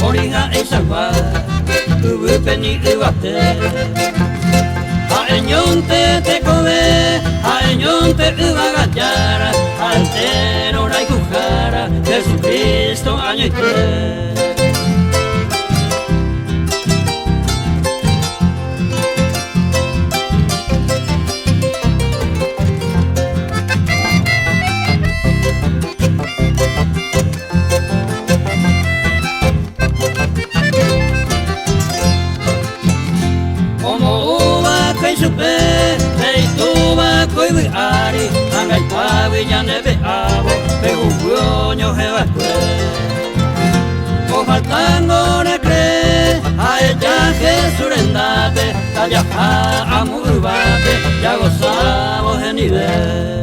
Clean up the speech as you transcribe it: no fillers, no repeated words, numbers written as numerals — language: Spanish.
Origa eizagua, ubupeni ubate. Haeñonte te come, haeñonte ubagayara, altero raikujara, Jesucristo añoite. Supe, leituba koiwi ari, angai pavi ya neve abo, peguño jebakue. O faltango ne cree, a ella Jesurendate, allá amurubate, ya gozamos en nivel.